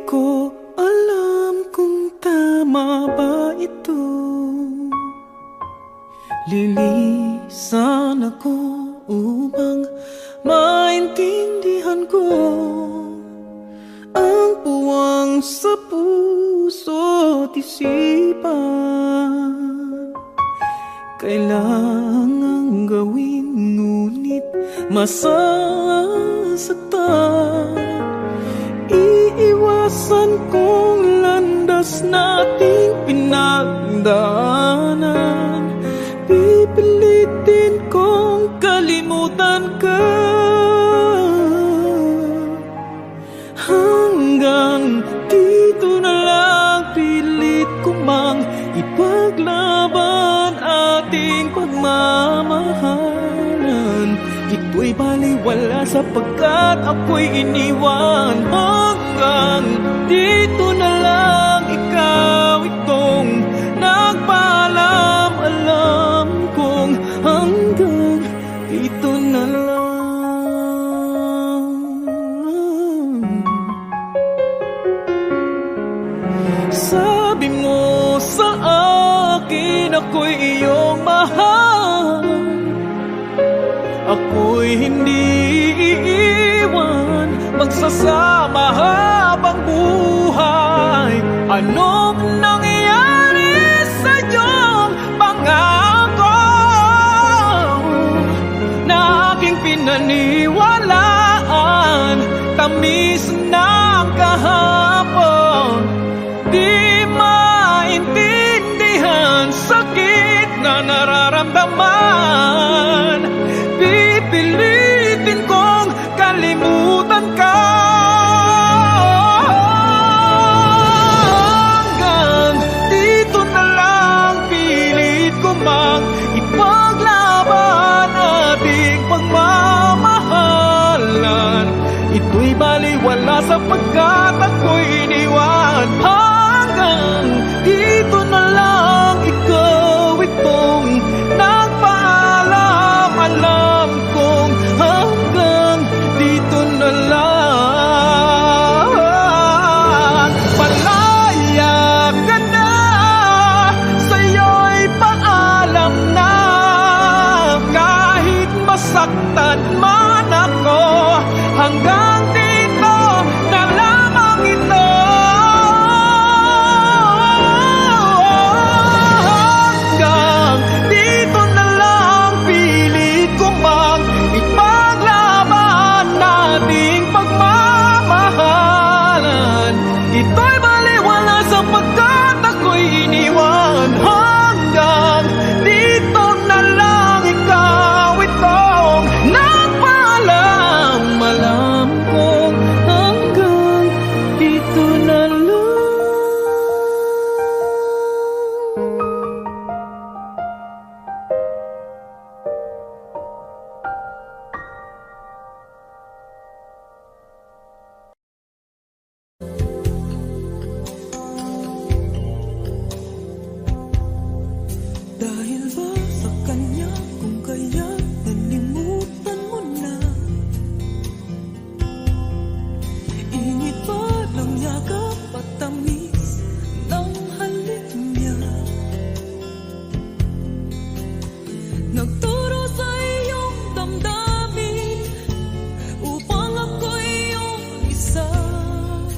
ko alam kung tama ba ito. Lilisan ako upang maintindihan ko ang puwang sa puso't isipan. Kailangang gawin ngunit masasaktan. Iiwasan kong landas nating pinagdaanan. Pipilitin kong kalimutan ka hanggang dito na lang. Pilit ko mang ipaglaban ating pagmamahalan. Ito'y baliwala sapagkat ako'y iniwan. Hanggang dito na lang, ikaw itong nagpaalam. Alam kong hanggang dito na lang. Sabi mo sa akin ako'y iyong mahal. Ako'y hindi iiwan, magsasama habang buhay. Anong nangyari sa iyong pangako na aking pinaniwalaan? Tamis ng kahapon, di maintindihan sakit na nararamdaman. Pipilitin kong kalimutan ka hanggang dito na lang. Pilit ko mang ipaglaban ating pagmamahalan. Ito'y baliwala sapagkat ako'y iniwan. Hanggang dito na lang, ikaw itong nagpaalam. Alam kong hanggang dito na lang. Palaya ka na, sa'yo'y paalam na. Kahit masaktan man ako, hanggang dito na lamang ito. Hanggang dito na lang, pilit ko mang ipaglaban nating pagmamahalan. Ito'y baliwala sapagkat ako'y iniwan. Hanggang dito na lang, ikaw itong nagpaalam. Alam kong hanggang dito na lang. Dahil ba sa kanya kung kaya nalimutan mo na? Init pa ng yakap at tamis ng halik niya. Nagturo sa iyong damdamin upang ako'y iyong isanin.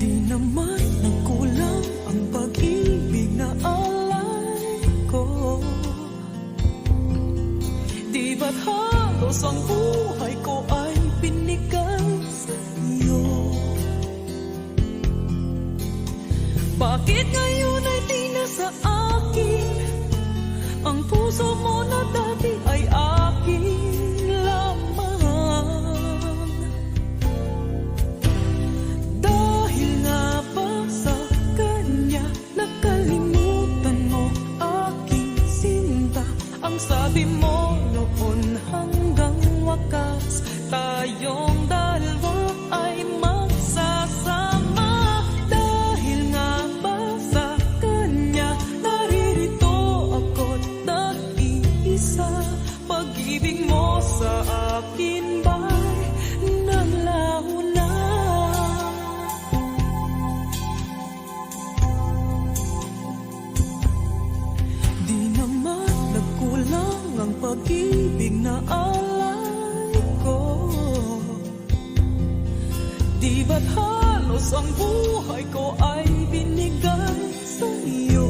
Di naman nagkulang ang pag-ibig na alay ko. Di ba't halos ang buhay ko ay binigay sa iyo? Bakit ngayon ay di na sa akin ang puso mo na dati ay akin lamang? Dahil nga ba sa kanya nakalimutan mo aking sinta? Ang sabi mo noon hanggang wakas tayong dalawa ay magsasama. Dahil nga ba sa kanya naririto ako't nag-iisa? Pag-ibig mo sa akin ba'y At halos ang buhay ko ay binigay sa iyo.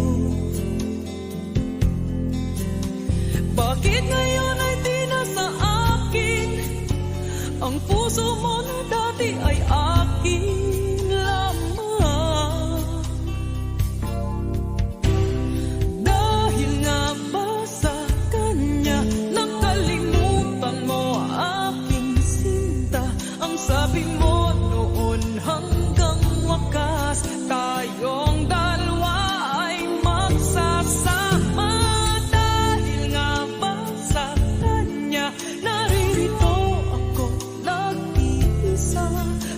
Bakit ngayon ay di na sa akin? Ang puso mo na dati ay akin lamang. Dahil nga ba sa kanya nakalimutan mo aking sinta? Ang sabi mo noon hanggang wakas tayong dalawa ay magsasama. Dahil nga ba sa kanya naririto ako nag-iisa?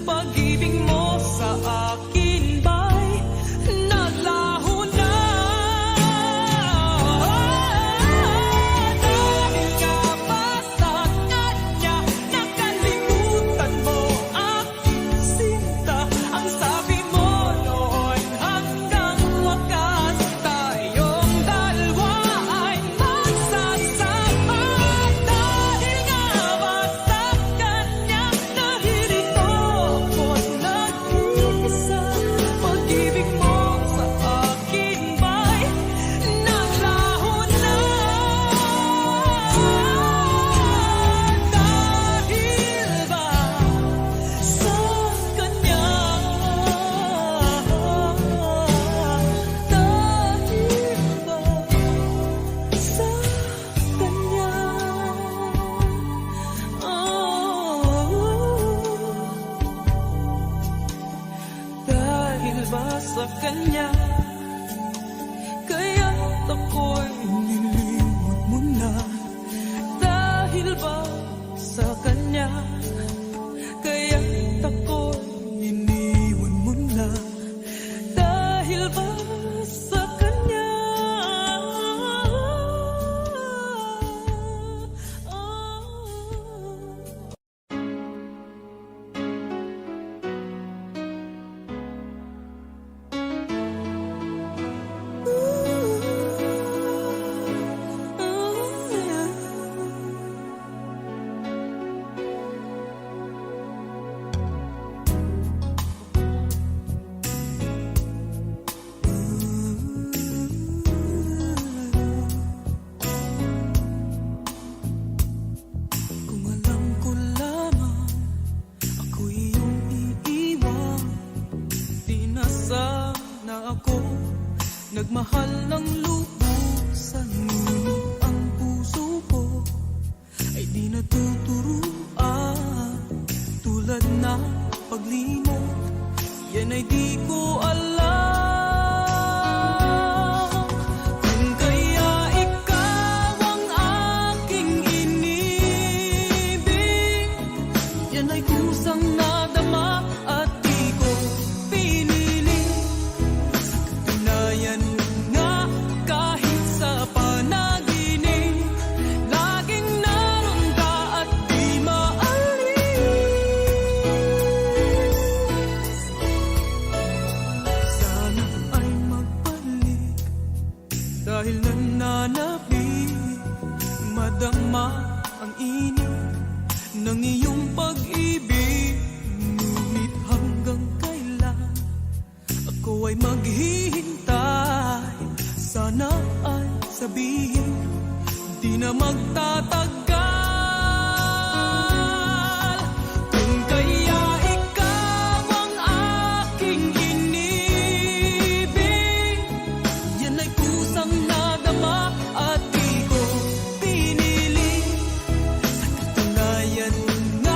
Pag-ibig mo sa akin ba'y naglaho na? Dahil nga ba sa kanya nakalimutan mo aking sinta? Ang sabi mo noon hanggang wakas tayong dalawa ay magsasama. Dahil nga ba sa kanya naririto ako nag-iisa? Pag-ibig mo sa akin ba'y naglaho na? Dahil ba sa kanya? Dahil ba sa kanya? Dahil ba sa kanya? Kaya't ako'y nilimot mo na. Dahil ba sa kanya? Kaya't ako'y iniwan mo na. Dahil ba sa kanya? Kung alam ko lamang ako'y iyong iiwan, di na sana ako nagmahal ng lubusan. Ngunit ang puso ko ay di natuturuan. Tulad ng paglimot, yan ay di ko alam. Kung kaya ikaw ang aking inibig, yan ay kusang nadama at di ko pinili. Sa katunayan nga kahit sa panaginip, laging naroon ka at di maalis. Sana ay magbalik dahil nananabik, madama ang init ng iyong pag-ibig. Ngunit hanggang kailan ako ay maghihintay? Sana ay sabihin di na magtatagal. Kung kaya ikaw ang aking inibig, yan ay kusang nadama at di ko pinili. Sa katunayan nga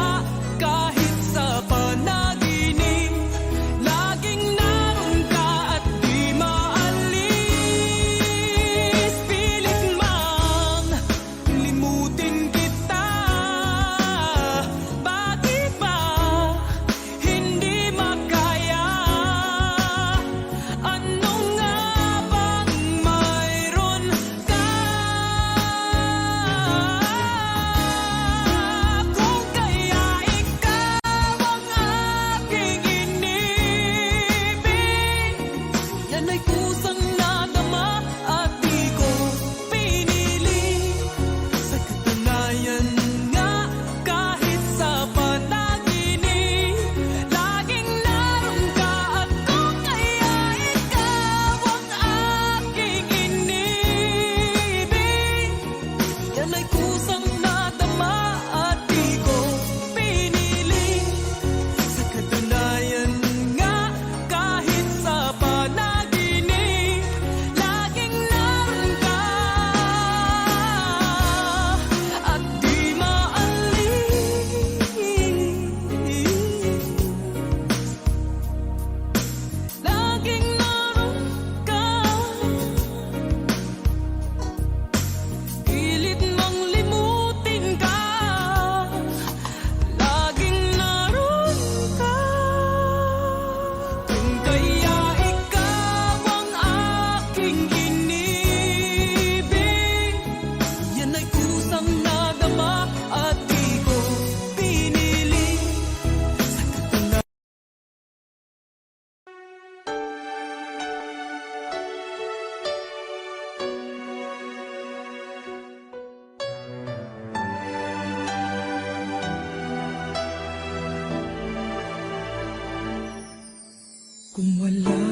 Kung wala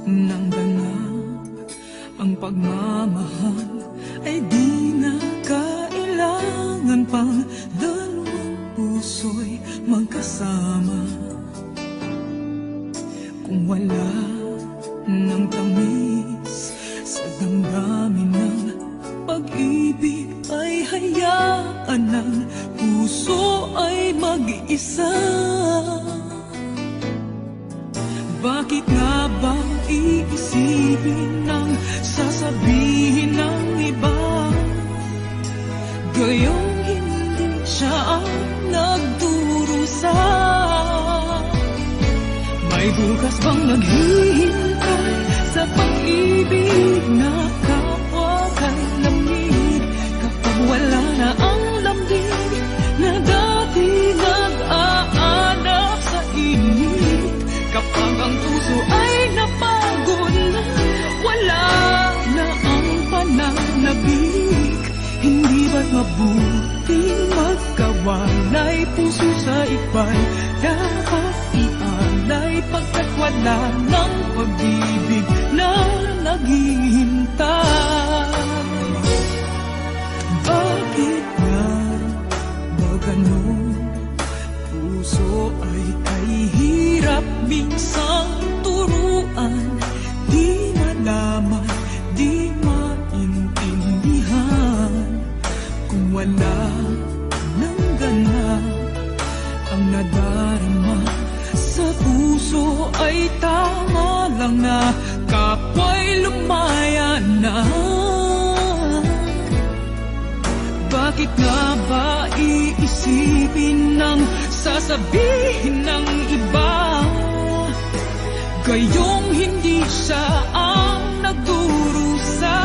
nang ganap ang pagmamahal, ay di na kailangan pang dalawang puso'y magkasama. Kung wala nang tamis sa damdamin ng pag-ibig, ay hayaan ng puso ay mag-isa. Bakit nga ba iisipin ng sasabihin ng iba, gayong hindi siya ang nagdurusa? May bukas bang naghihintay sa pag-ibig na kapwa kay lamig, kapag wala na ang lambing na dati nag-aanap sa init? Kapag ang puso ay napagod na, wala na ang pananabik, hindi ba't mabuting magkawalay? Puso sa iba'y dapat ialay, pagkat wala ng pag-ibig na naghihintay. Bakit nga ba ganun? Puso ay kahirap minsang turuan, di malaman, di maintindihan. Kung wala nang ganap ang nadarama sa puso, ay tama lang na kapwa'y lumaya na. Bakit nga ba iisipin ng sasabihin ng iba, gayong hindi siya ang nagdurusa?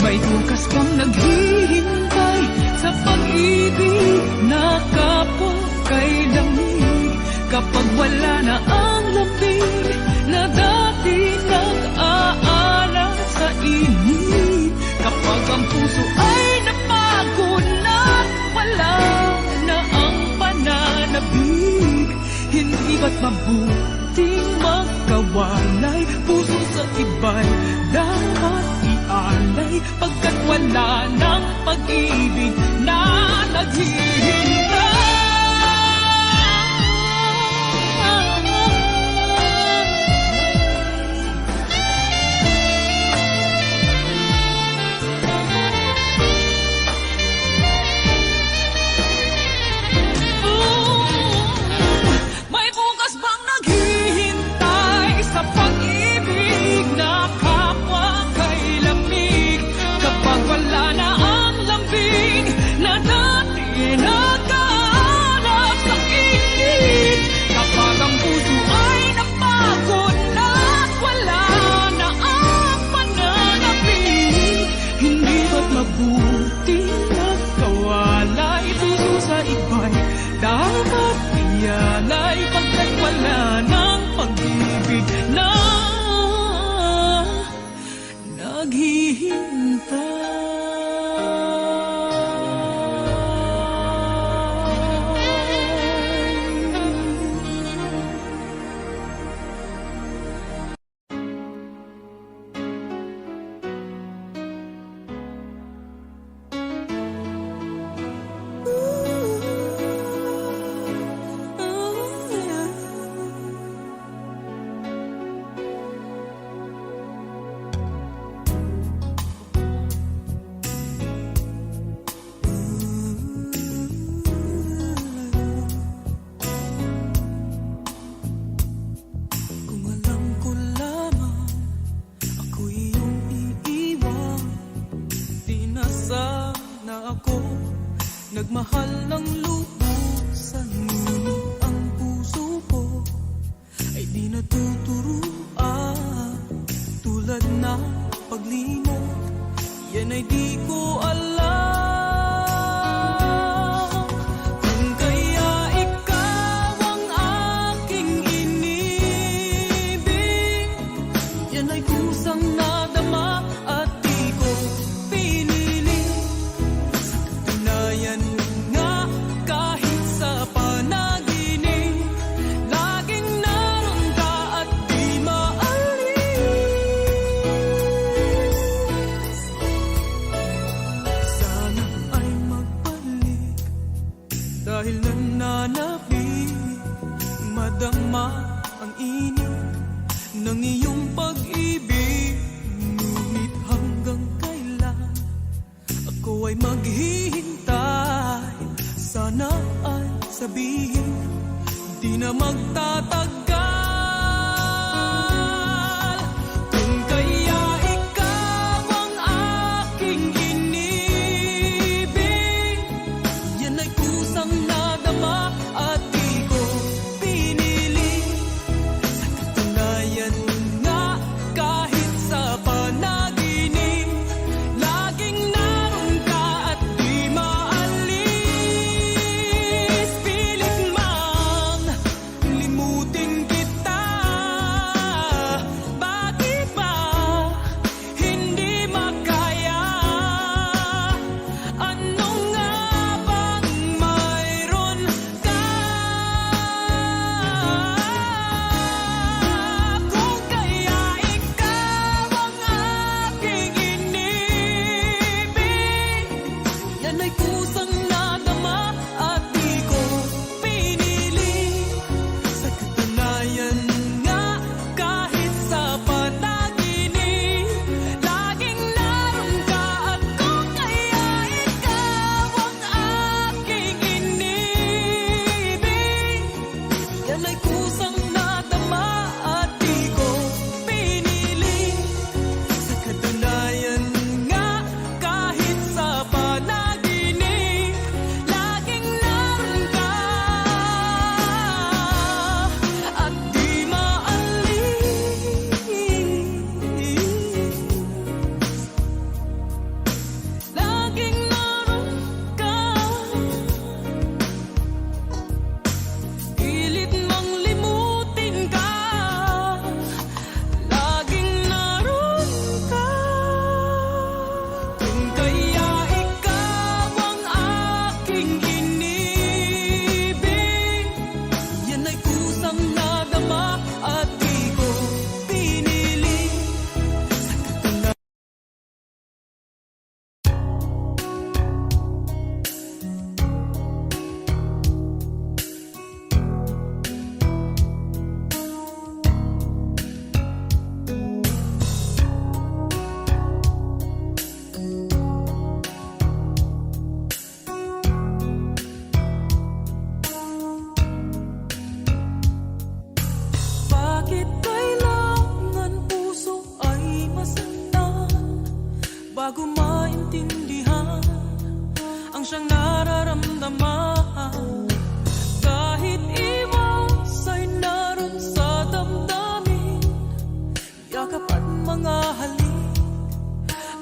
May bukas bang naghihintay sa pag-ibig na kapwa kay lamig, kapag wala na ang lambing na dati nag-aanap sa init? Kapag ang puso ay napagod na, wala na ang pananabik, hindi ba't mabuting magkawalay? Puso sa iba'y dapat ialay, pagkat wala ng pag-ibig na naghihintay. May bukas bang naghihintay sa pag-ibig na kapwa kay lamig, kapag wala na ang lambing na dati nagkahanap sa init? Kapag ang puso ay napagod na, wala na ang pananabik, hindi ba't mabuting magkawalay? Puso sa iba'y dapat ialay, pagkat wala ng pag-ibig na kung alam ko lamang ako'y iyong iiwan, di na sana ako nagmahal ng lubusan. Ngunit ang puso ko ay di natuturuan, tulad ng paglimot, yan ay di ko alam. Kung kaya ikaw ang aking inibig, yan ay kusang nadama at di ko pinili. Sa katunayan nga, kahit sa panaginip, lagi Dahil nananapin, madama ang init ng iyong pag-ibig. Ngunit hanggang kailan ako ay maghihintay? Sana ay sabihin, di na magtatagal. Kung kaya ikaw ang aking inibig, yan ay kusang nadama at di ko pinili. Sa katunayan nga, kahit sa panaginip, laging naroon ka at di maalis. Pilit mang limutin kita, bakit ba hindi makaya? Ano nga bang mayroon ka? Kung kaya ikaw ang aking inibig, yan ay kusang nadama at di ko pinili. Sa katunayan nga, kahit sa panaginip, laging naroon ka. At kung kaya ikaw ang aking inibig, yan ay kusang nadama at di ko pinili. Sa katunayan nga, kahit sa panaginip, laging naroon ka at di maalis. Laging naroon ka, pilit mang limutin ka, laging naroon ka. Kung kaya ikaw ang aking inibig, yan ay kusang nadama at di ko pinili. Sa katunayan bakit kailangan puso ay masaktan bago maintindihan ang siyang nararamdaman? Kahit iwas ay naroon sa damdamin, yakap at mga halik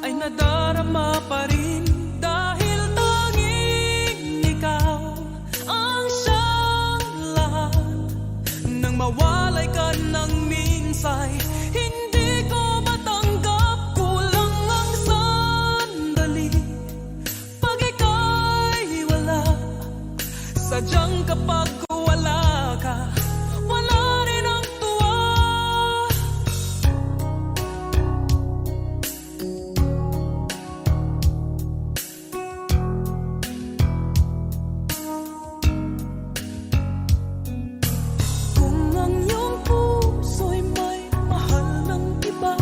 ay nadarama pa rin. Dahil tanging ikaw ang siyang lahat. Nang mawalay ka ng minsay, hindi ko matanggap, kulang ang sandali. Pag ika'y wala, sadyang kapag wala ka, wala rin ang tuwa. Kung ang iyong puso'y may mahal ng iba,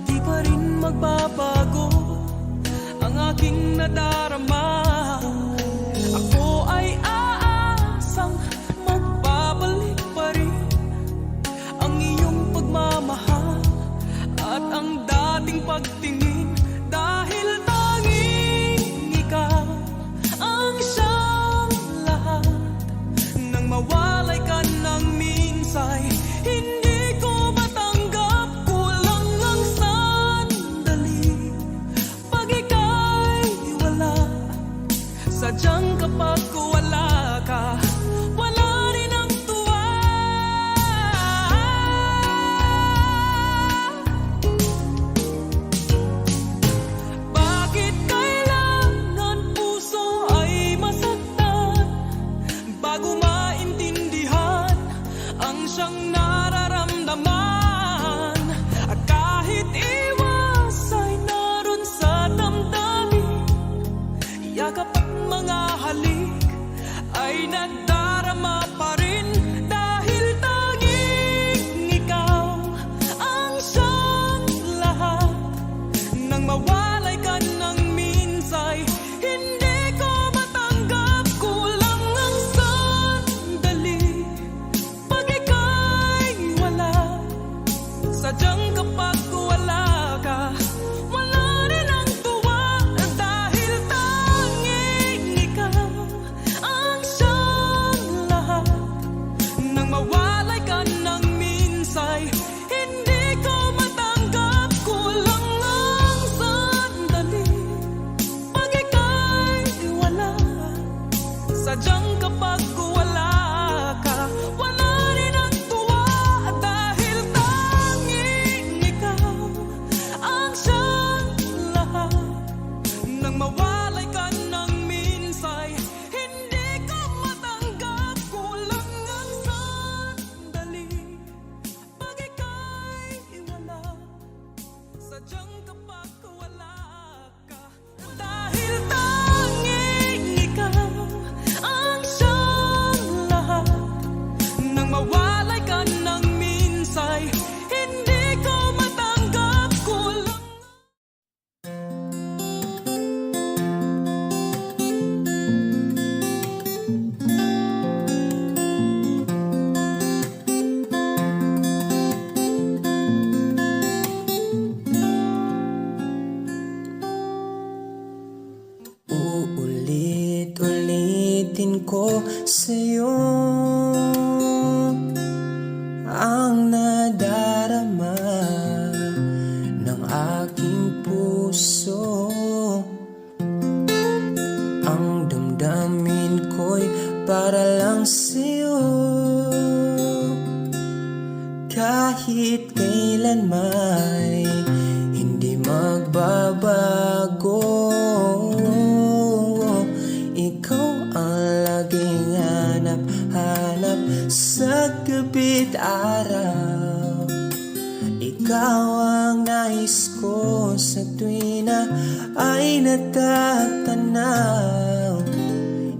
di pa rin magbabago ang aking nadarama. Ako ay aasang magbabalik pa rin ang iyong pagmamahal at ang dating pagtingin. Dahil tanging ikaw ang siyang lahat. Nang mawalay ka ng minsay, hindi ko matanggap, kulang ang sandali. Pag ika'y wala, sadyang kapag wala ka, wala rin ang tuwa. Bakit kailangan puso ay masaktan bago maintindihan ang siyang nararamdaman? At kahit iwas ay naroon sa damdamin, yakap at mga halik ay nagdarama pa rin dahil tanging ikaw ang siyang lahat. Nang mawalay ka ng minsay, hindi ko matanggap, kulang ang sandali. Pag ika'y wala, sadyang kapag wala ka, wala rin ang tuwa dahil tanging ikaw ang siyang lahat. Nang mawalay ka ng minsay, hindi ko matanggap, kulang ang sandali. Pag ika'y wala, sadyang kapag wala ka, wala rin ang tuwa dahil tanging ikaw ang siyang lahat. Nang mawalay ka ng minsay, hindi ko matanggap, kulang ang sandali. Pag ika'y wala, sadyang kapag wala ka, dahil tanging ikaw ang siyang lahat. Nang mawalay ka ng minsay, hindi ko matanggap, kulang. Uulit-ulitin ko sa'yo ang nadarama ng aking puso. Ang damdamin ko'y para lang sa'yo, kahit kailan may hindi magbabago. Ikaw ang laging hanap-hanap sa gabi't araw. Ikaw ang nais ko sa tuwing na ay natatanaw.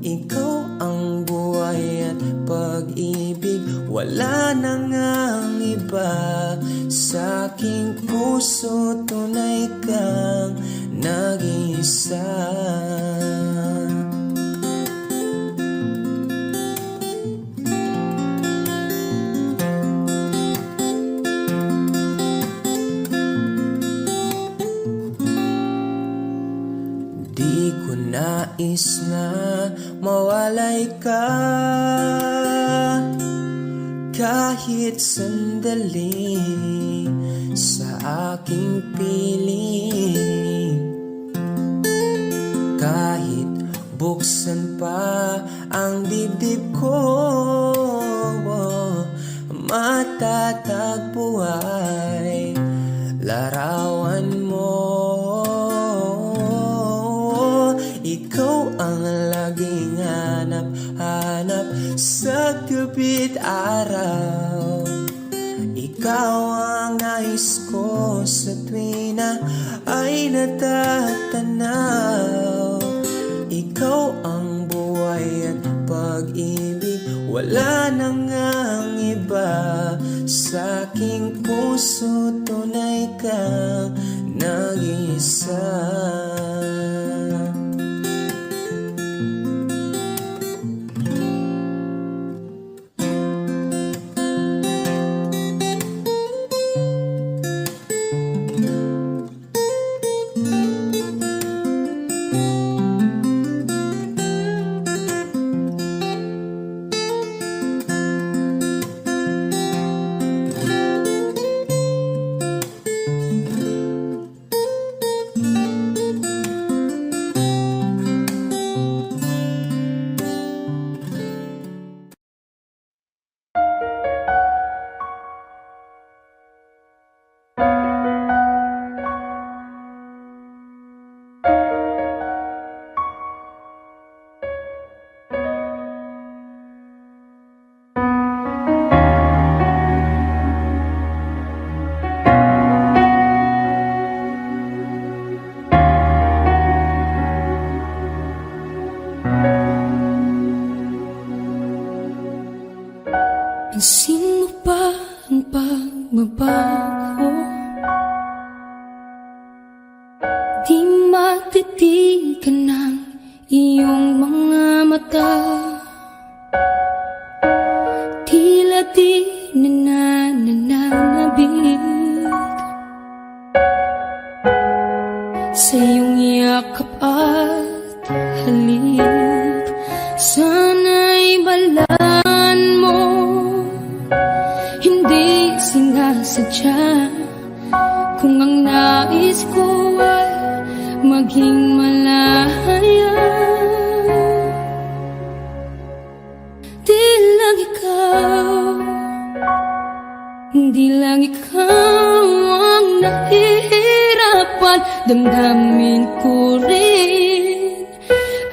Ikaw ang buhay at pag-ibig, wala na ngang iba. Sa aking puso tunay kang nag-iisa. Di ko nais na mawalay ka kahit sandali sa aking piling. Kahit buksan pa ang dibdib ko, matatagpo ay larawan mo. Ikaw ang laging hanap-hanap sa gabi't araw. Ikaw ang nais ko sa tuwing na ay natatanaw. Ikaw ang buhay at pag-ibig, wala na ngang iba. Sa aking puso tunay kang nag-iisa. Pansin mo ba ang pagbabago? Di matitigan ng iyong mga mata. Tila di nananabig sa iyong yakap at halik. Sana'y balaan mo, hindi sinasadya. Kung ang nais ko ay maging malaya, di lang ikaw, di lang ikaw ang nahihirapan. Damdamin ko rin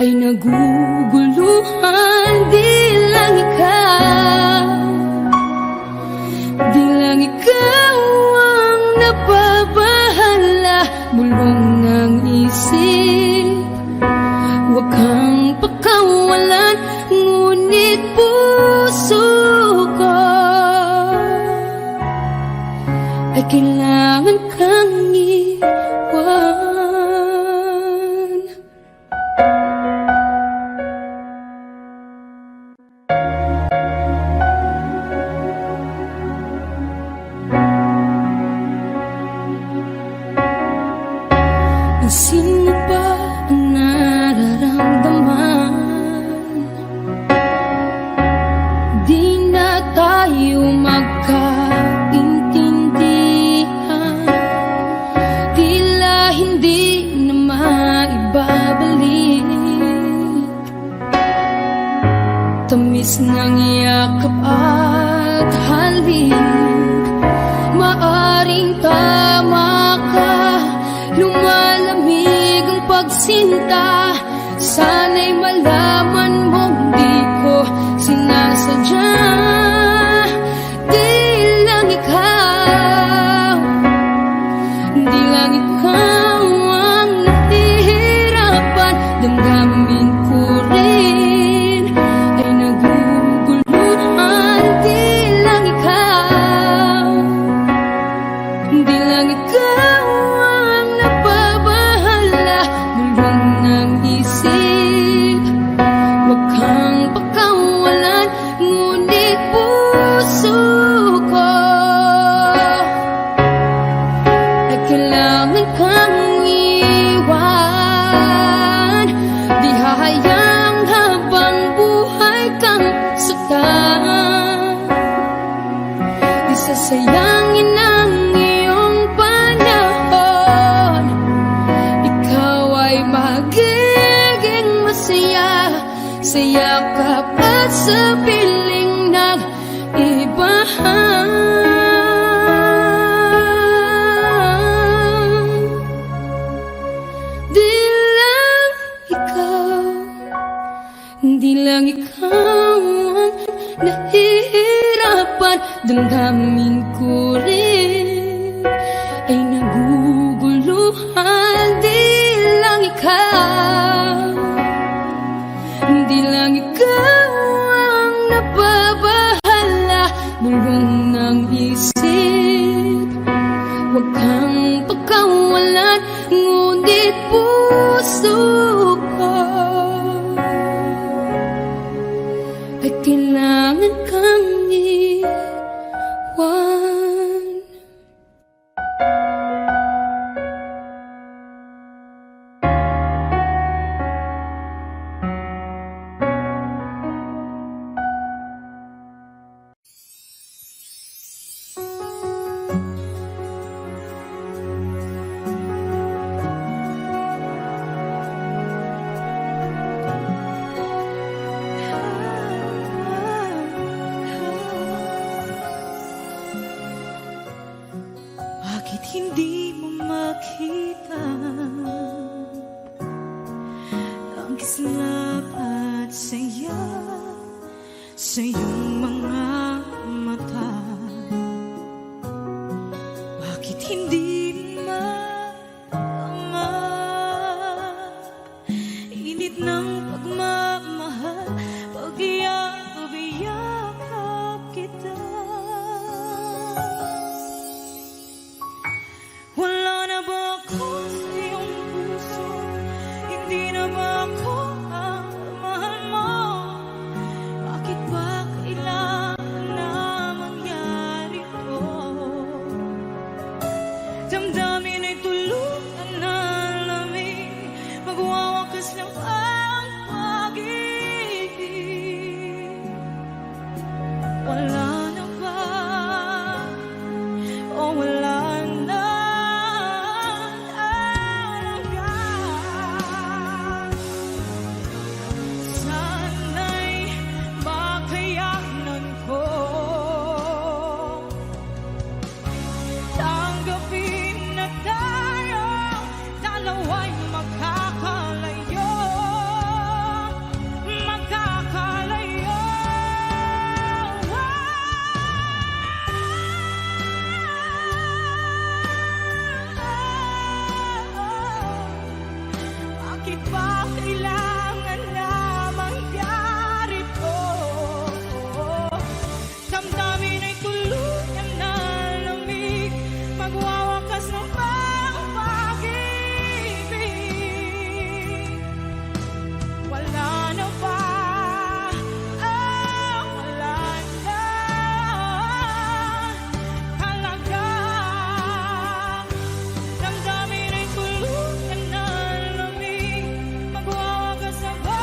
ay naguguluhan. Di lang ikaw, di lang ikaw ang nababahala. Bulong ng isip, huwag kang pakawalan, ngunit puso ko ay kailangan kang iwan. Pansin mo ba ang nararamdaman? Di na tayo magkaintindihan. Tila hindi na maibabalik tamis ng yakap at halik. Maaring tama ka, lumalamig ang pagsinta. Sana'y malaman mong di ko sinasadya. Di lang ikaw, di lang ikaw ang nahihirapan. Damdamin ko rin ay naguguluhan. Di lang ikaw, di lang ikaw ang nababahala. Bulong ng isip, huwag kang pakawalan, ngunit puso ko ay kailangan kang iwan. Di hahayang habang buhay kang saktan. Di sasayangin ang iyong panahon. Ikaw ay magiging masaya sa yakap at sa piling ng ibahan. Di lang ikaw, di lang ikaw ang nahihirapan. Damdamin ko rin ay naguguluhan. Di lang ikaw, di lang ikaw ang nababahala. Bulong ng isip, huwag kang pagkawalan, ngunit puso ko ay kailangan kang iwan. Bakit hindi mo makita ang kislap at saya sa iyong mga mata? Bakit hindi maama init ng pagmamahal, pagyakap kita? Wala na ba? O wala na talaga? Sana'y makayanan ko tanggapin na tayong dalawa'y magkakalayo. Magkakalayo. Bakit ba kailangan na mangyari to? Damdamin ay tuluyan na lamig, magwawakas ng pag-ibig. Wala na ba? Wala na talaga. Damdamin ay tuluyan na lamig, magwawakas ng pag-ibig.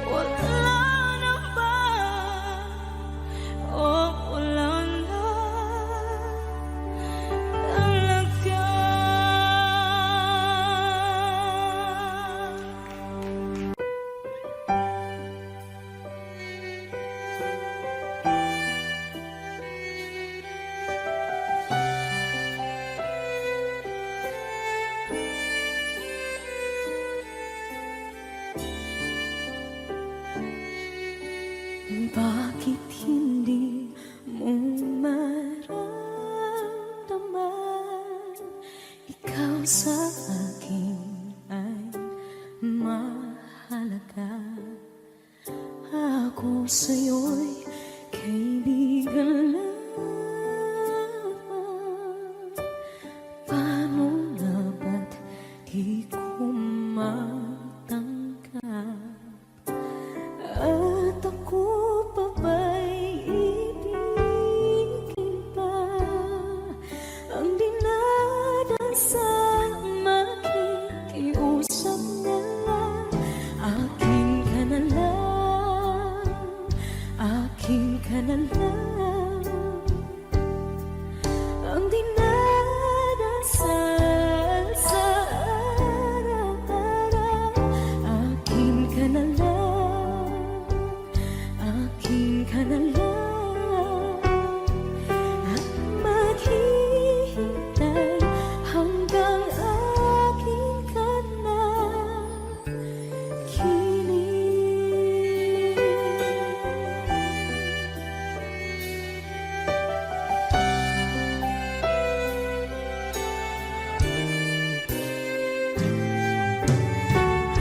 Wala na ba? O wala na talaga. Bakit hindi mo maramdaman ikaw sa akin ay mahalaga? Ako sa'yo'y kaibigan lamang. Paano nga ba't di ko matanggap? At ako pa ba'y ibigin pa? Ang dinadasal makikiusap na lang. Akin ka na lang, akin ka na lang. Ang dinadasal sa araw-araw. Akin ka na lang, akin ka na lang. At maghihintay hanggang akin ka na kilig.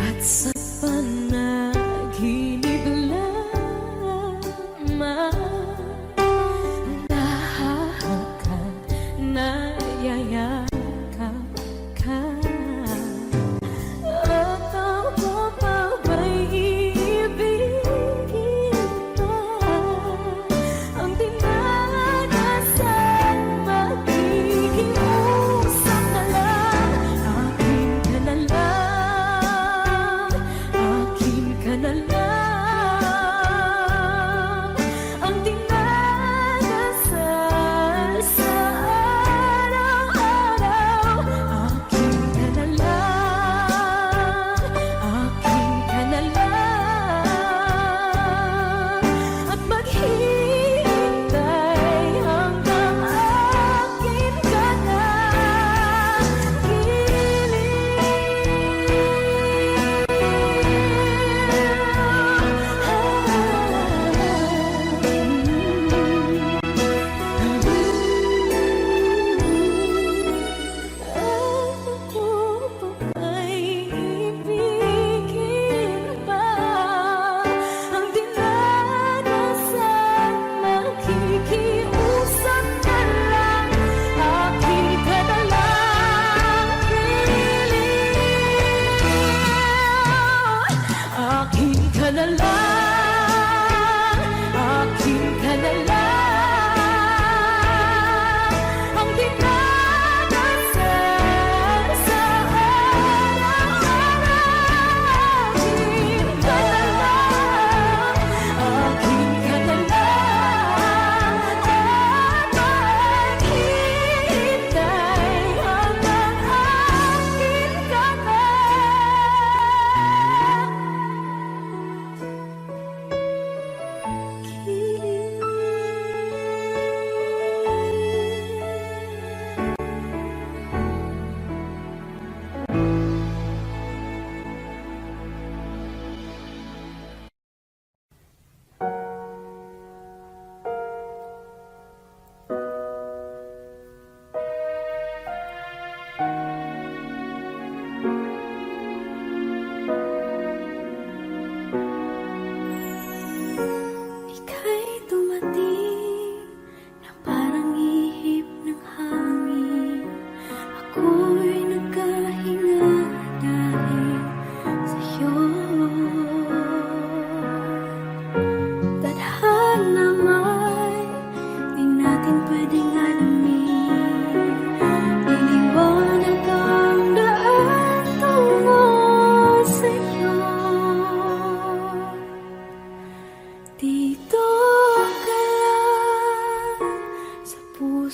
At sa panaginip lamang nahahagkan, nayayakap ka. At ako pa ba'y iibigin pa? Ang dinadasal makikiusap na lang. Akin ka na lang,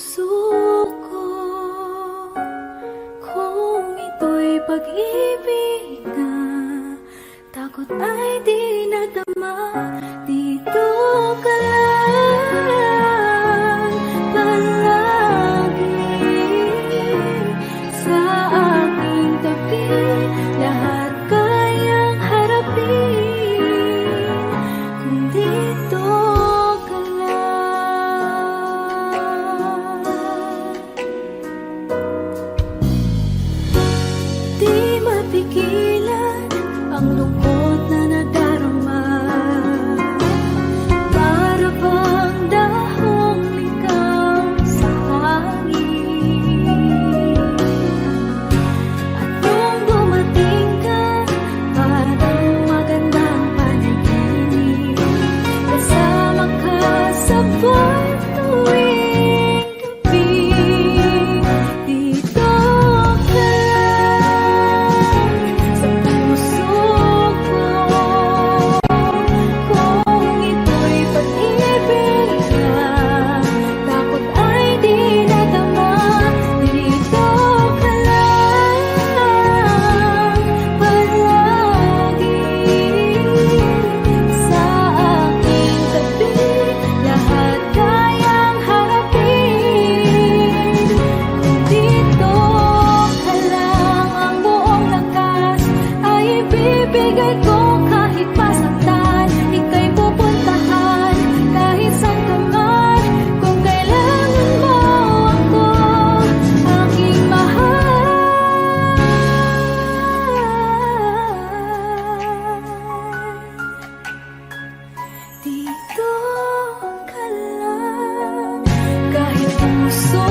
puso ko. Kung ito'y pag-ibig na, takot ay di nadama. Dito ka lang palagi sa aking tabi. Lahat kayang harapin kung dito ka lang. Di mapigilan ang lungkot na nadarama. Para bang dahong ligaw sa hangin. At nung dumating ka, parang magandang panaginip. Kasama ka sa buwan tuwing gabi. Dito ka lang sa puso ko. Kung ito'y pag-ibig na, takot ay di nadama. Dito ka lang palagi sa aking tabi. Lahat kayang harapin kung dito ka lang. Ang buong lakas ay ibibigay ko kahit masaktan. Ika'y pupuntahan kahit saan ka man. Kung kailangan mo ako, aking mahal. Dito ka lang. Kahit puso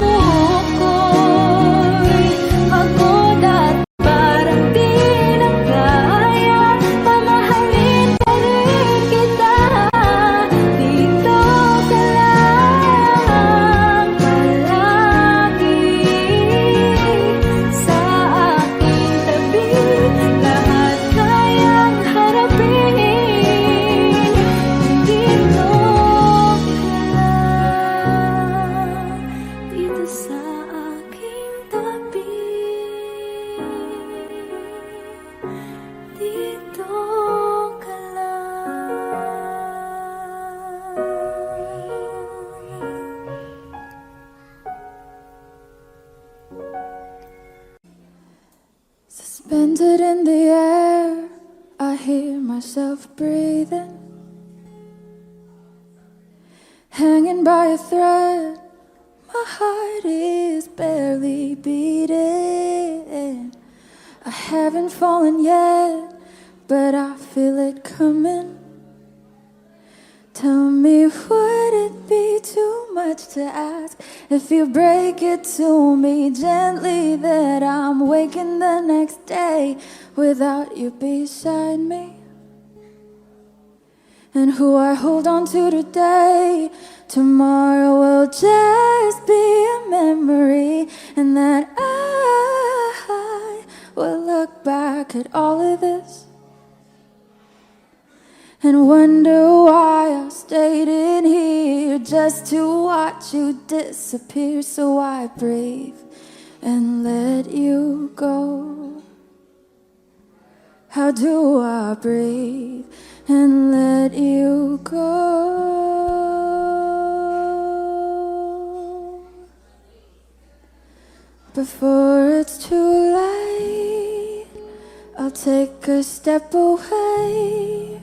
ko'y pagod at parang di na kaya, pamahalin pa rin kita. Dito ka lang palagi sa aking tabi. Lahat kayang harapin kung dito ka lang. Dito sa aking tabi. Dito ka lang. Suspended in the air, I hear myself breathing. Hanging by a thread, my heart is barely beating. I haven't fallen yet, but I feel it coming. Tell me, would it be too much to ask if you break it to me gently that I'm waking the next day without you beside me? And who I hold on to today, tomorrow will just be a memory. And that I will look back at all of this and wonder why I stayed in here just to watch you disappear. So I breathe and let you go. How do I breathe and let you go before it's too late? I'll take a step away.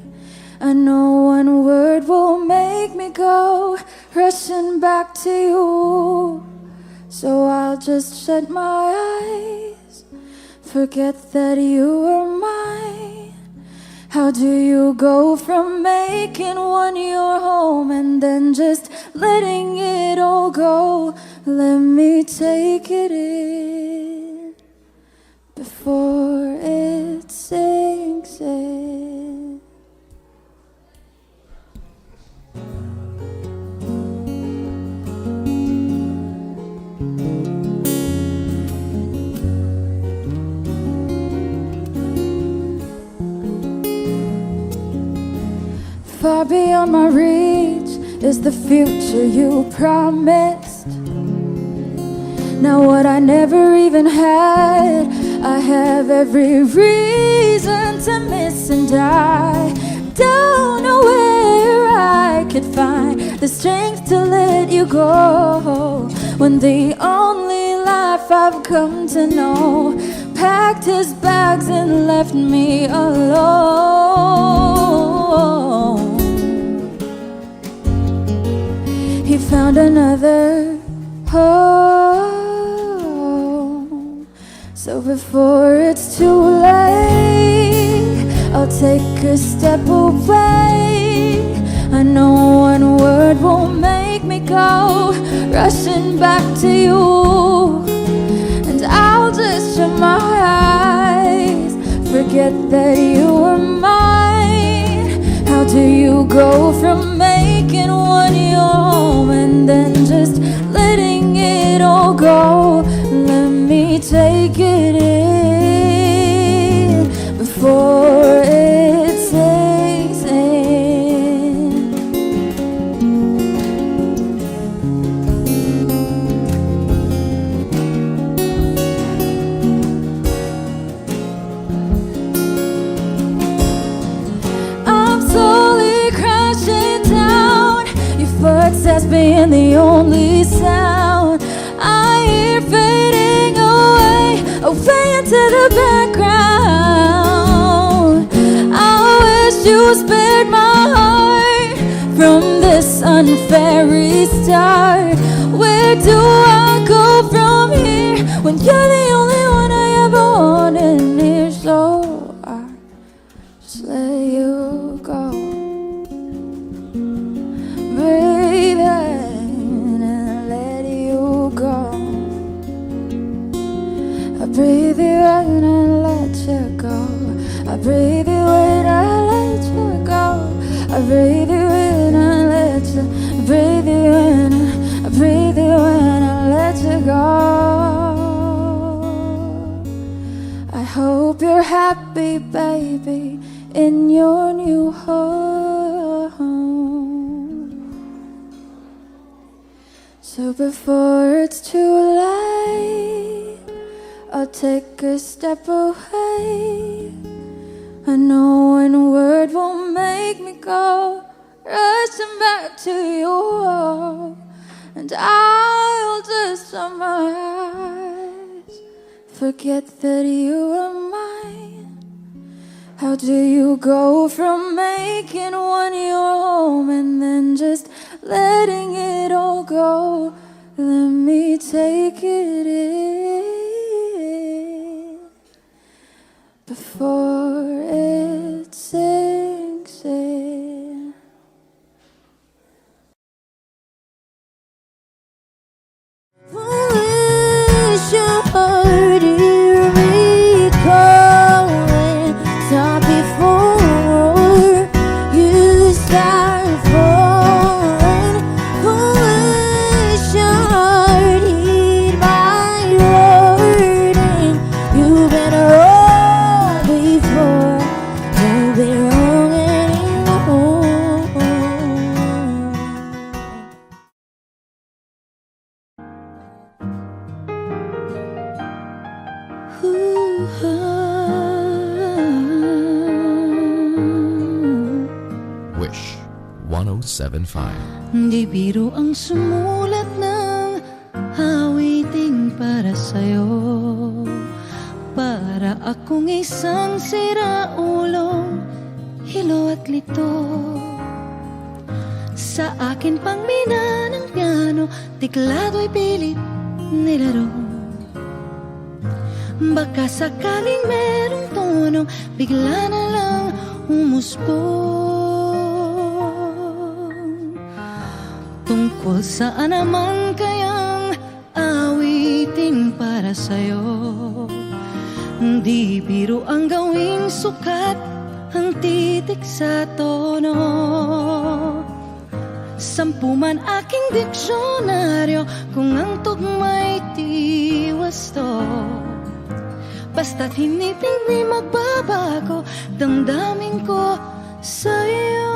I know one word will make me go rushing back to you. So I'll just shut my eyes, forget that you were mine. How do you go from making one your home and then just letting it all go? Let me take it in before it sinks in. Far beyond my reach is the future you promised. Now what I never even had, I have every reason to miss, and I don't know where I could find the strength to let you go, when the only life I've come to know packed his bags and left me alone. He found another home. So before it's too late, I'll take a step away. I know one word won't make me go rushing back to you, and I'll just shut my eyes, forget that you were mine. How do you go from making one your home and then just letting it all go? Let me take it in before it sinks in. I'm slowly crashing down, your footsteps being the only sound I hear fading away, away into the background. I wish you spared my heart from this unfair restart. Where do I go from here when you're the only one I ever wanted near? So I just let you go, breathe in and let you go. I breathe you in and let you go. I breathe you in and let you go. I breathe you in and let you, breathe you in, I breathe you in and let you go. I hope you're happy, baby, in your new home. So before it's too late, I'll take a step away. I know one word won't make me go rushing back to you, and I'll just shut my eyes, forget that you are mine. How do you go from making one your home and then just letting it all go? Let me take it in before it sinks in. Wish your heart hear me calling, stop before you start falling. Wish your heart heed my warning. You've been wrong before, won't be wrong anymore. Wish 1075. Di biro ang sumulat ng awiting para sa'yo, para akong isang siraulong hilo at lito. Sa akin pang mina ng piano, tiklado'y pilit nilaro. Baka sakaling merong tonong bigla na lang umusbong. Tungkol saan naman kayang awitin para sa'yo? Di biro ang gawing sukat ang titik sa tono. 10 man aking diksyonaryo kung ang tugma'y tiwas to. Basta't hiniting di magbabago damdamin ko sa'yo.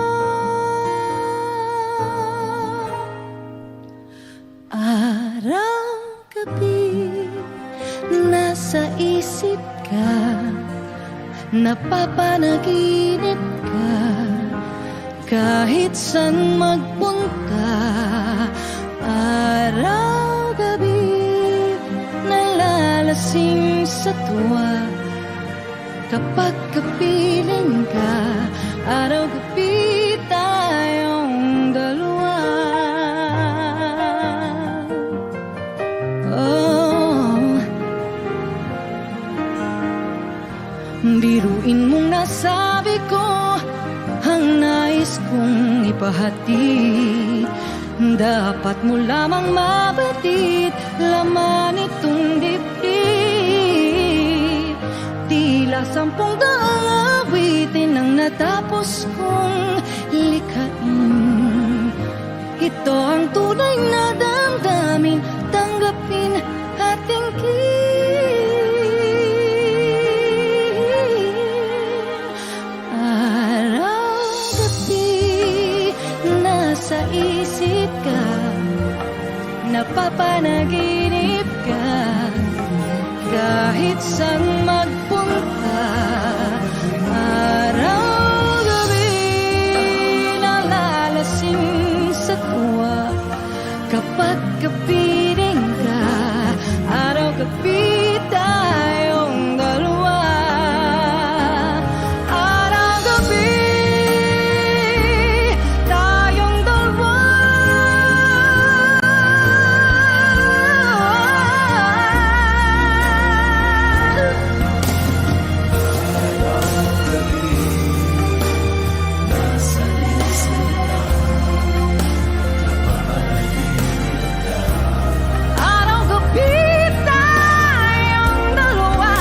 Araw-gabi nasa isip ka, napapanaginip ka, kahit saan magpunta, araw-gabi, nalalasing sa tuwa. Kapag kapiling ka, araw-gabi tayong dalawa. Oh, biruin mong nasabi ko ang nais kong ipahatid. Dapat mo lamang mabatid laman itong dibdib. Tila 10 awitin ang natapos kong likhain. Ito ang tunay na damdamin, tanggapin at tingin. Araw-gabi, nasa isip ka, napapanaginip ka, kahit saan magpunta, araw-gabi, nalalasing sa tuwa. Kapag kapiling ka, araw-gabi tayong dalawa. Araw-gabi tayong dalawa. Araw-gabi tayong dalawa.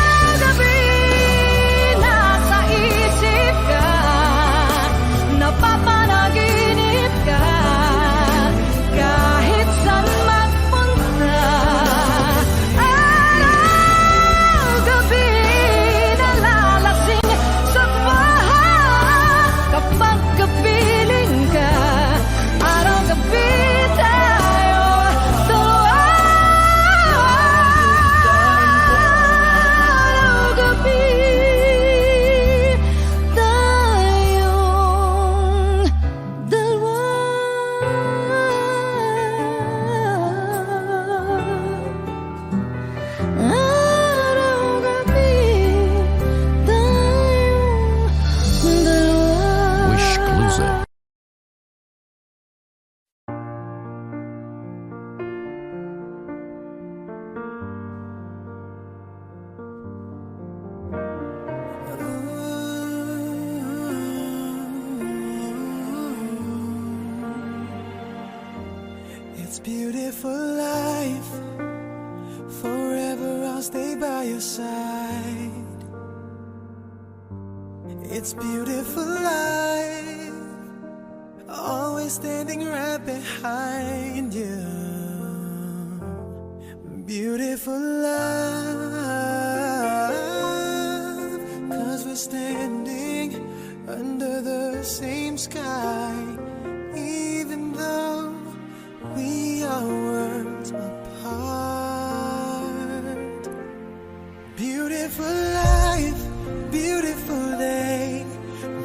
Araw-gabi, nasa isip ka, napapanaginip ka, kahit saan magpunta. Araw-gabi, nalalasing sa bahay. Kapag kapiling ka, araw-gabi tayo dalawa. Araw-gabi tayong dalawa. Araw-gabi tayong dalawa. Wish Closer. It's beautiful life. Forever I'll stay by your side. It's beautiful life. Always standing right behind you. Beautiful life. 'Cause we're standing under the same sky. Even though we are worlds apart. Beautiful life, beautiful day.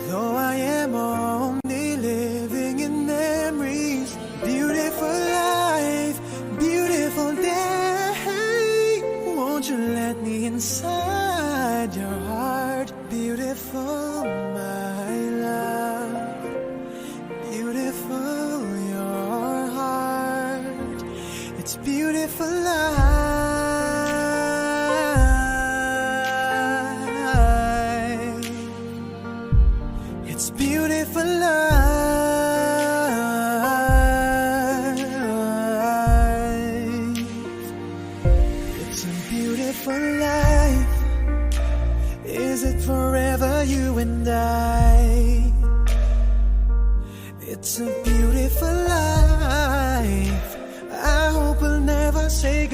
Though I am only living in memories. Beautiful life, beautiful day. Won't you let me inside your heart? Beautiful, my love. Beautiful, your heart. It's beautiful life. It's beautiful life. It's a beautiful life. Is it forever, you and I? It's a beautiful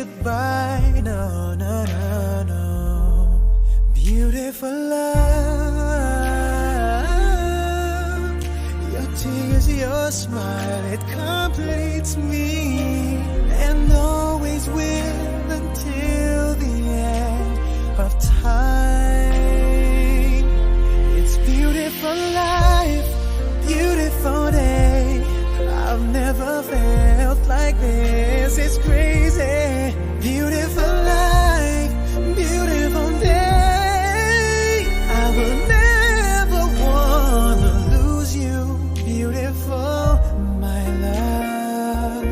goodbye. No, no, no, no. Beautiful love, your tears, your smile, it completes me, and always will until the end of time. It's beautiful life, beautiful day. I've never felt like this. It's crazy. Beautiful life, beautiful day. I will never wanna lose you. Beautiful, my love.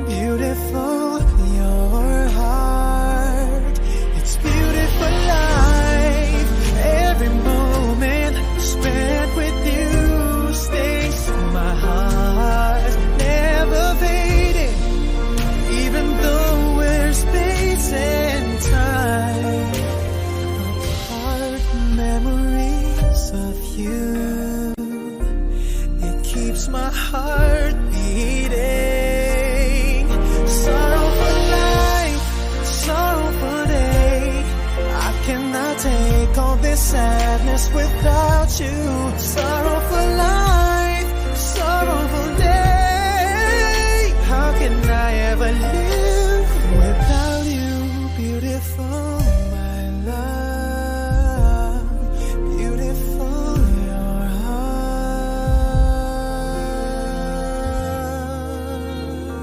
Beautiful, your heart. It's beautiful life. Every moment spent with you stays in my heart, never fading, even though we're space and time apart. Memories of you, it keeps my heart beating. Sorrowful life, sorrowful day. I cannot take all this sadness without you. Sorrowful life, sorrowful day. How can I ever live without you? Beautiful, my love. Beautiful, your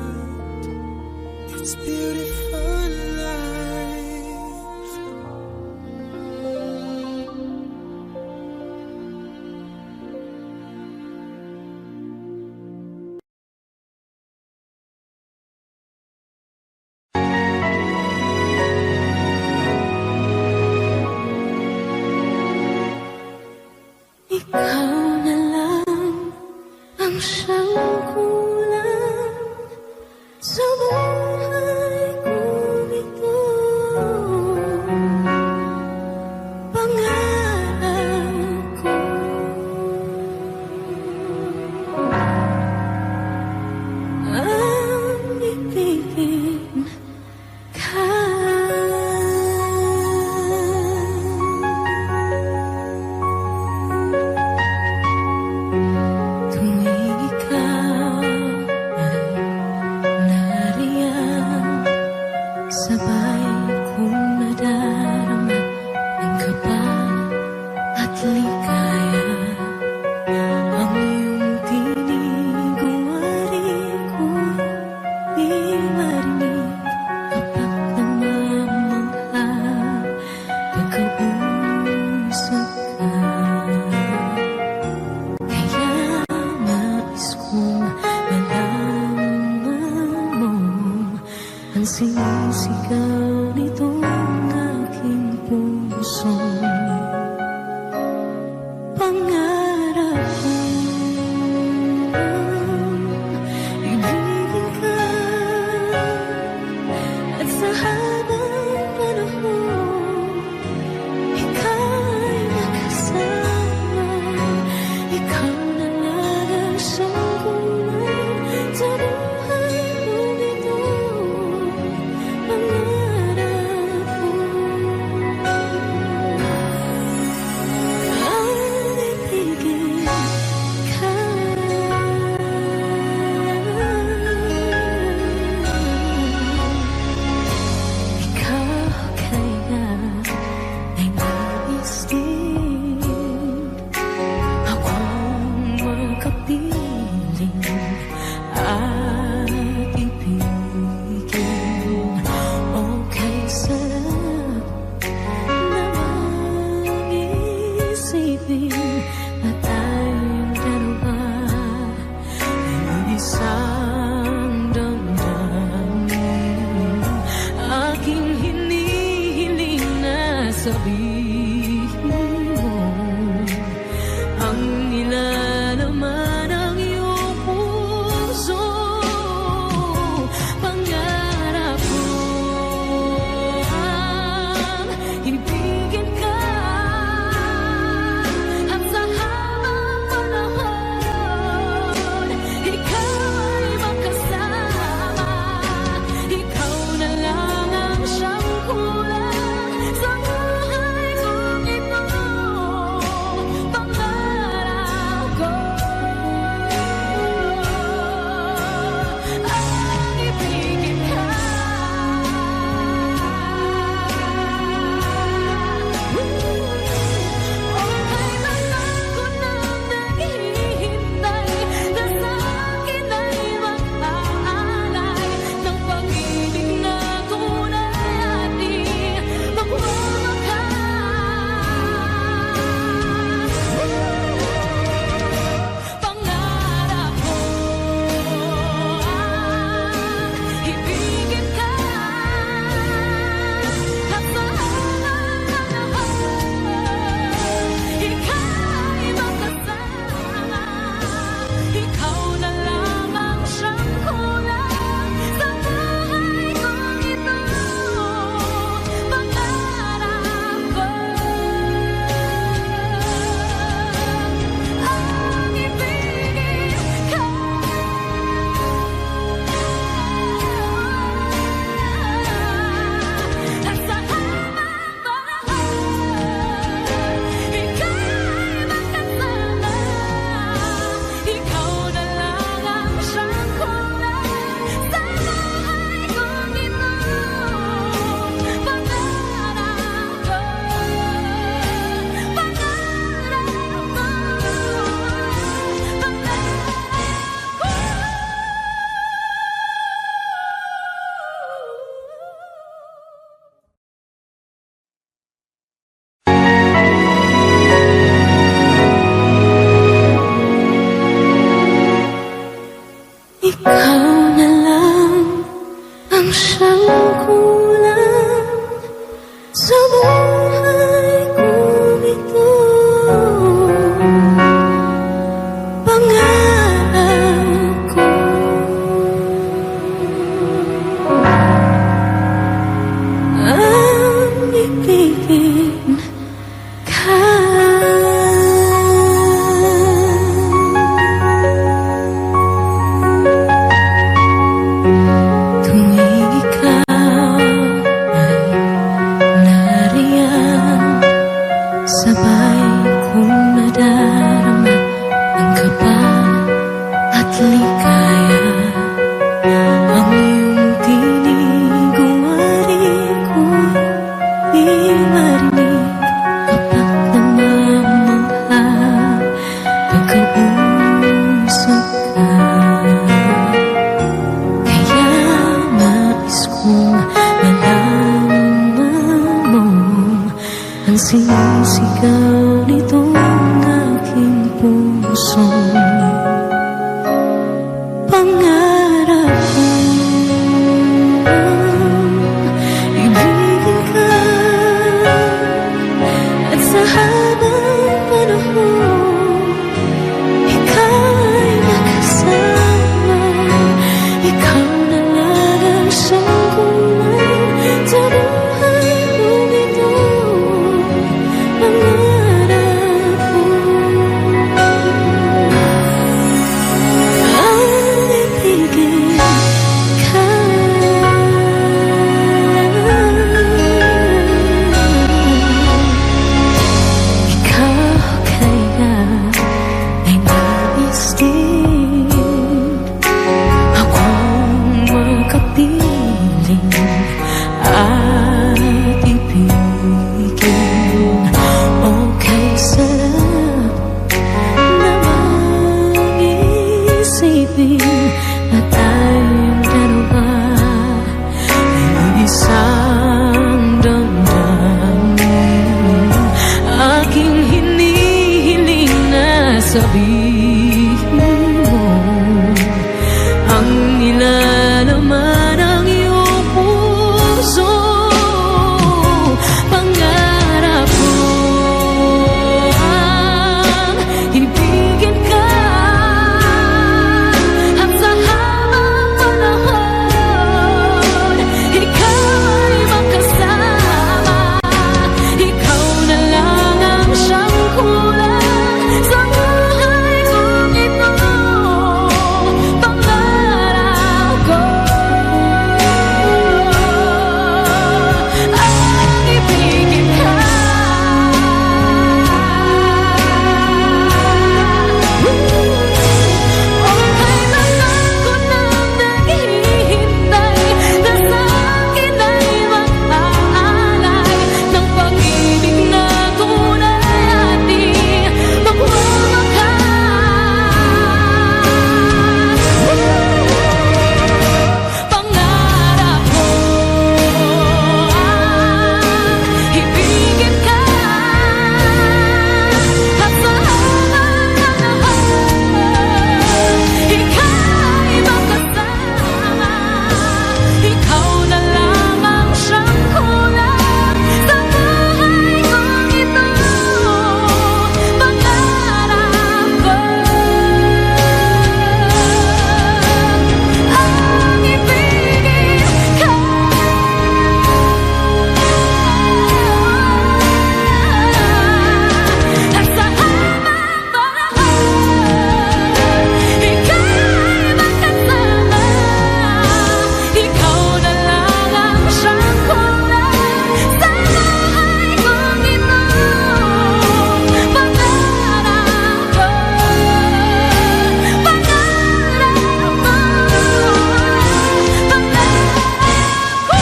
heart. It's beautiful life. Ikaw na lang ang siyang kulang sa buhay kong ito. Pangarap ko ang ibigin ka. pusong pangarap ko. Ibigin ka at sa habang panahon ikaw ay makasama. Ikaw na lang ang siyang kulay sa buhay kong ito. Pangarap ko ang ibigin ka. Ikaw kaya ay nais din akong makapiling at ibigin. Okay, sarap namang isipin na tayong dalawa ay isang damdamin. Aking hinihiling na sabihin mo ang nilalaman ng iyong puso. Pangarap ko ang ibigin ka at sa habang panahon ikaw ay makasama. Ikaw na lang ang siyang kulang sa buhay kong ito. Pangarap ko ang ibigin ka. Okay lang ako nang naghihintay na sa akin ay mag-aalay ng pag-ibig na tunay ating magwawakas. Pangarap ko ang ibigin ka at sa habang panahon ikaw ay makasama. Ikaw na lang ang siyang kulang sa buhay kong ito. Pangarap ko ang ibigin ka at sa habang panahon ikaw ay makasama. Ikaw na lang ang siyang kulang sa buhay kong ito. Pangarap ko, pangarap ko,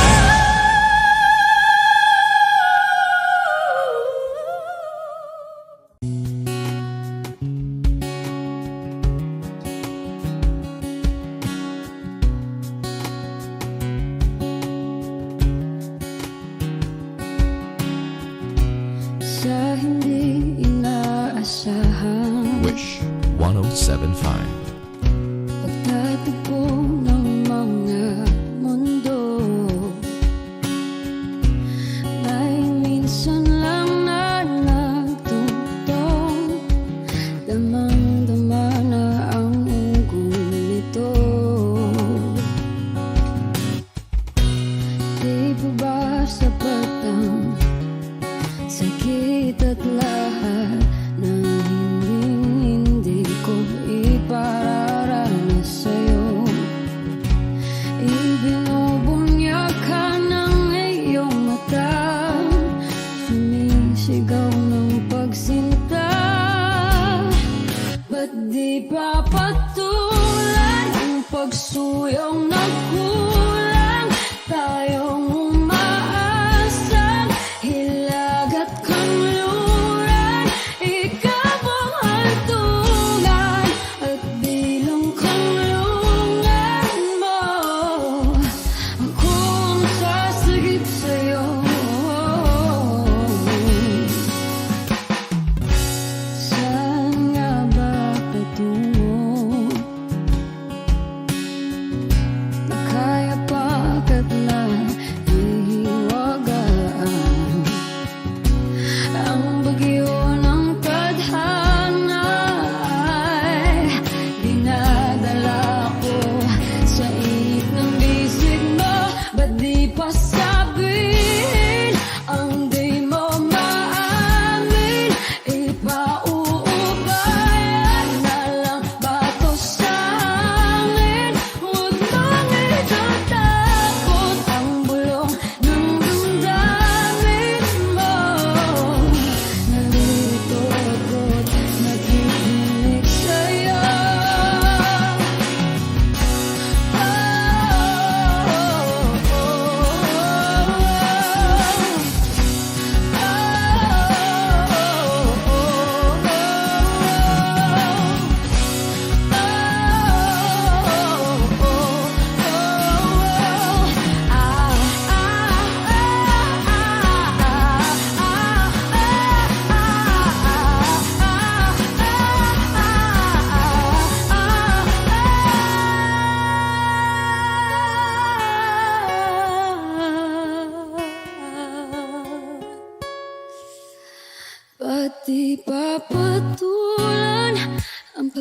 Sa hindi inaasahan Wish 1075. pagtatagpo ng mga mundo, may minsan lang na nagtutong damang-dama na ang unggoy nito. Di po ba sapat ang sakit at lahat ng hindi ko ipararanas sa'yo? Ibinubunyag ka ng iyong mata, sumisigaw ng pagsinta. Ba't di pa patulan ang pagsuyong na kulang? Tayong umaasang hilag at kanluran, ikaw ang hantungan at bilang kanlungan mo. Ako ang sasagip sa'yo. Saan nga ba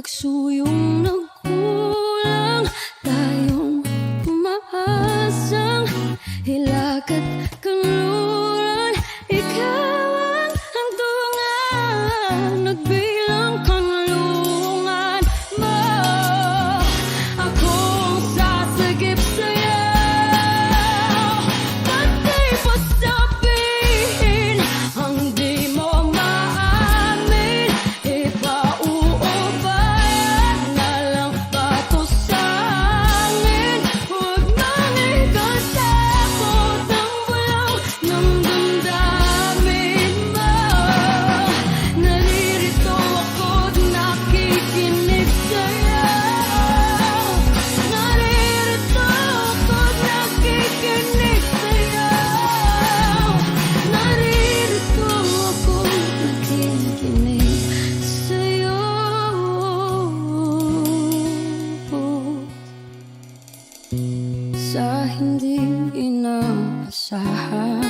pagsuyong nagkulang, tayong umaasang hilakad kanluran. Ikaw ang hantungan, nagbilang kanlungan mo. Akong sasagip sa'yo, pati pa sabihin ang di mo maamin. Ipauubayan na lang ba to sa amin? Huwag nang ikatakot ang bulaw ng damdamin mo. Naririto ako't nakikinig sa'yo. Naririto ako't nakikinig sa'yo. Naririto ako't nakikinig sa'yo. Sa hindi inaasahan,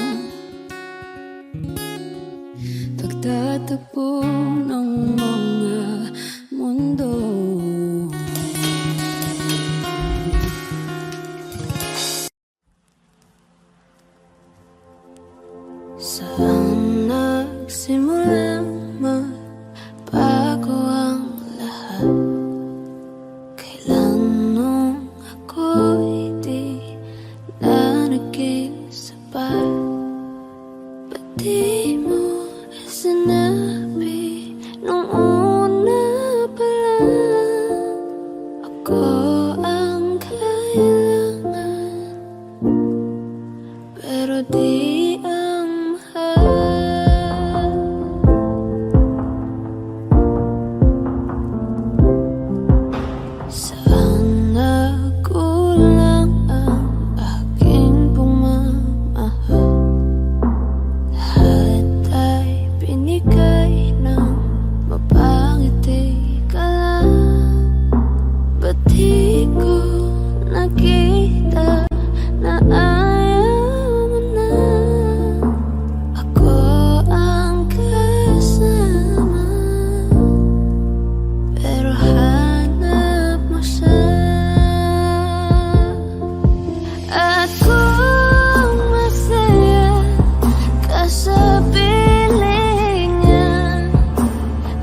pagtatagpo ng mga mundo. Saan nagsimulang magbago ang lahat? Kailan nung ako'y di na naging sapat? Ba't di mo sinabi nung una pa lang? Ako ang kailangan, pero di ang mahal. Saan nagkulang ang aking pagmamahal? Lahat ay binigay ng mapangiti ka lang. Ba't di ko nakita na ayaw mo na? Ako ang kasama, pero hanap mo siya. At kung masaya ka sa piling niya,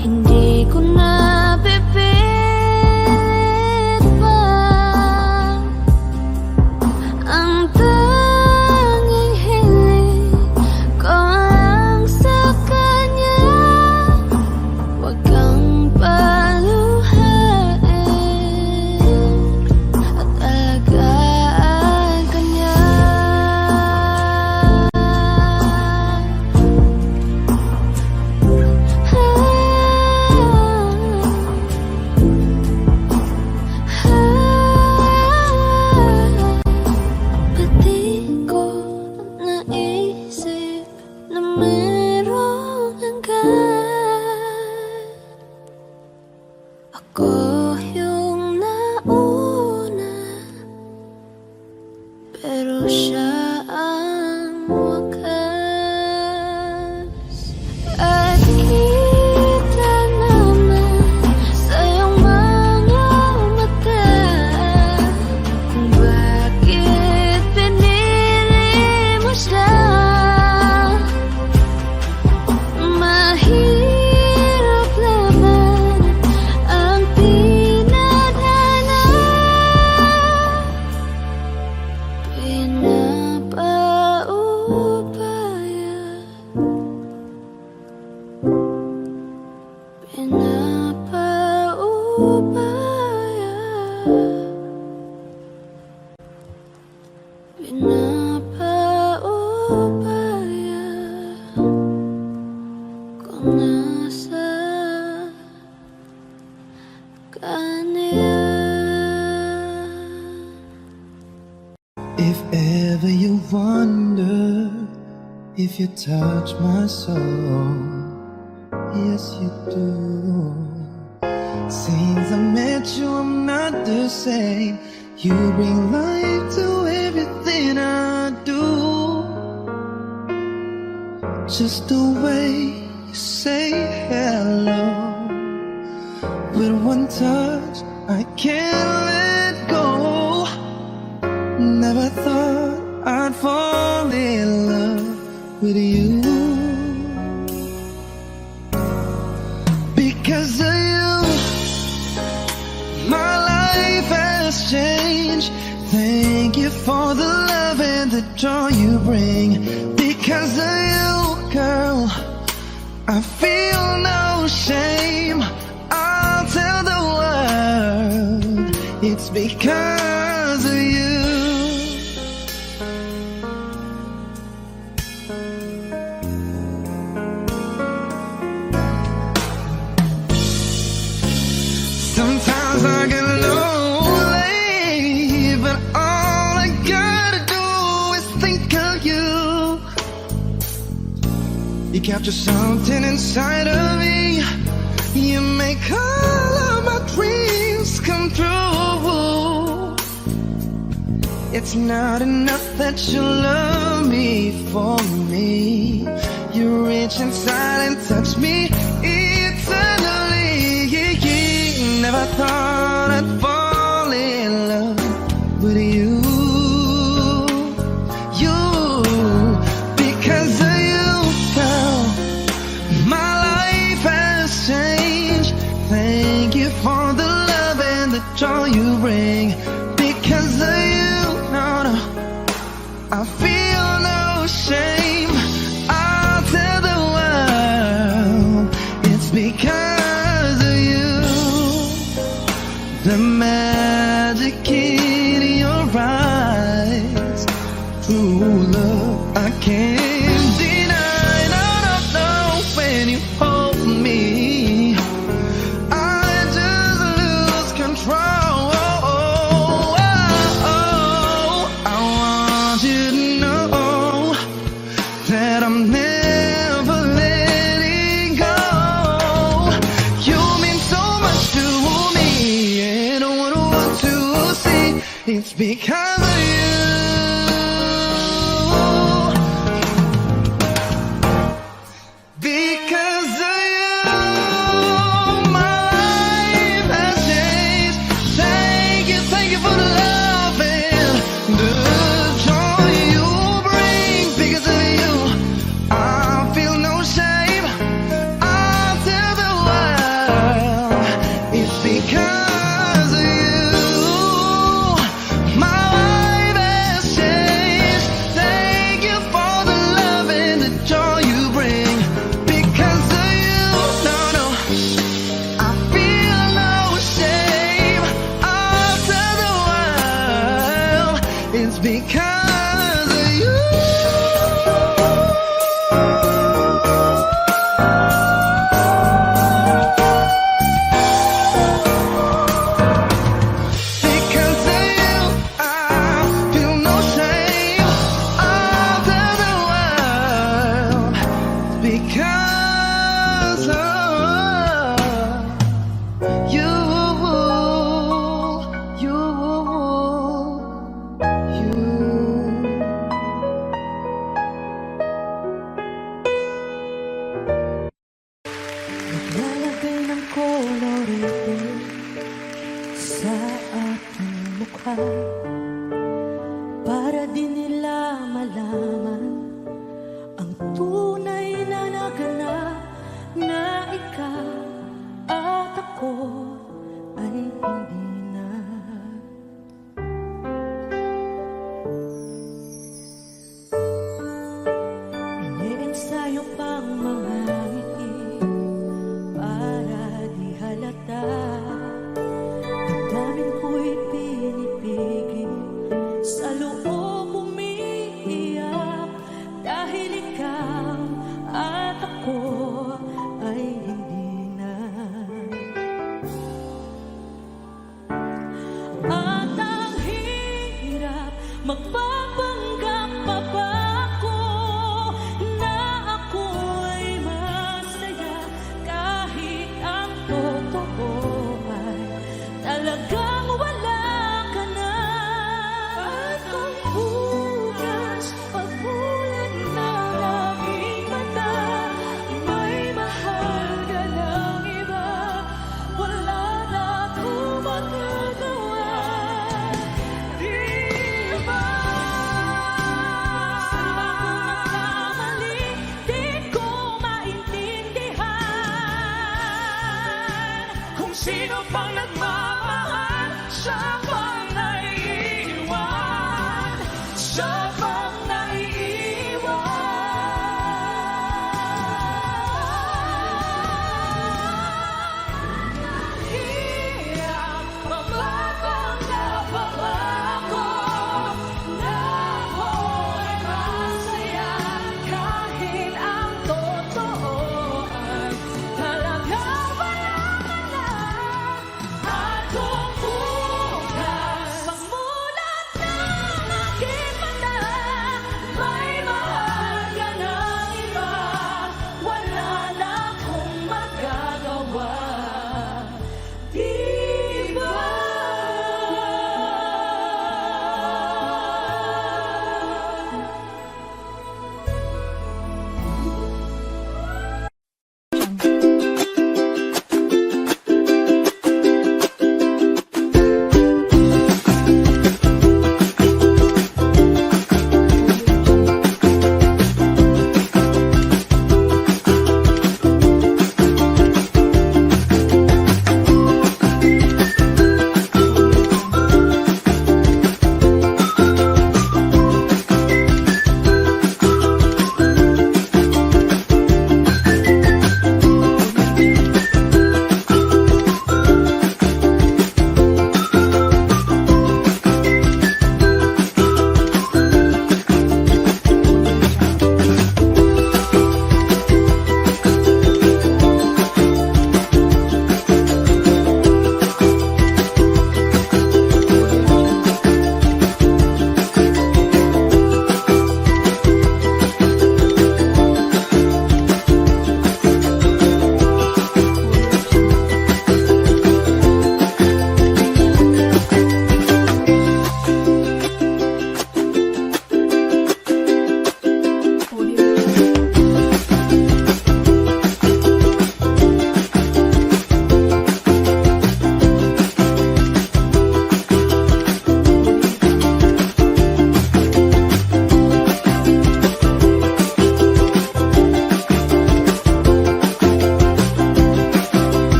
hindi ko na pipilit pa. Ang tanging hiling ko lang sa kanya, huwag kang paluhain at alagaan ka niya. Ba't di ko naisip na merong hanggan? Ako yung nauna, pero siya ang wakas. At kita naman sa iyong mga mata kung bakit pinili mo siya. Mahirap naman ang tinadhana, pinapaubaya, pinapaubaya, pinapaubaya kung nasa kanya. If ever you wonder if you touch my soul, yes you do. Since I met you, I'm not the same. You bring life to everything I do. Just the way you say hello with one touch, I can't let go. Never thought I'd fall in love with you. Because of you, my life has changed. Thank you for the love and the joy you bring. Because of you, girl, I feel no shame. I'll tell the world it's because of you. Sometimes I get lonely, but all I gotta do is think of you. You capture something inside of me. You make all of my dreams come true. It's not enough that you love me for me. You reach inside and touch me eternally. Never thought I'd fall in love with you. You, because of you, girl, my life has changed. Thank you for the love and the joy you bring. Because of you, no, no, I feel no shame. I'll tell the world it's because of you. The magic in your eyes, true love I can't deny. No, no, no, when you hold me, I just lose control. I want you to know that I'm never letting go. You mean so much to me, and I wouldn't want to see it's because of you. Because of you, my life has changed. Thank you for the love and the joy you bring. Because of you, I feel no shame. I'll tell the world it's because of you. My life has changed. Thank you for the love and the joy you bring. Because of you, no, no, I feel no shame. I'll tell the world it's because of you. Because of you, I feel no shame. I'll tell the world because of you. Naglalagay ng kolorite sa ating mukha para di nila malaman ang tunay na naganap na ikaw at ako ay hindi na. Iniensayo pang mga ngiti para di halata. Damdamin ko'y pinipigil, sa loob umiiyak, dahil ikaw at ako ay hindi na. At ang hirap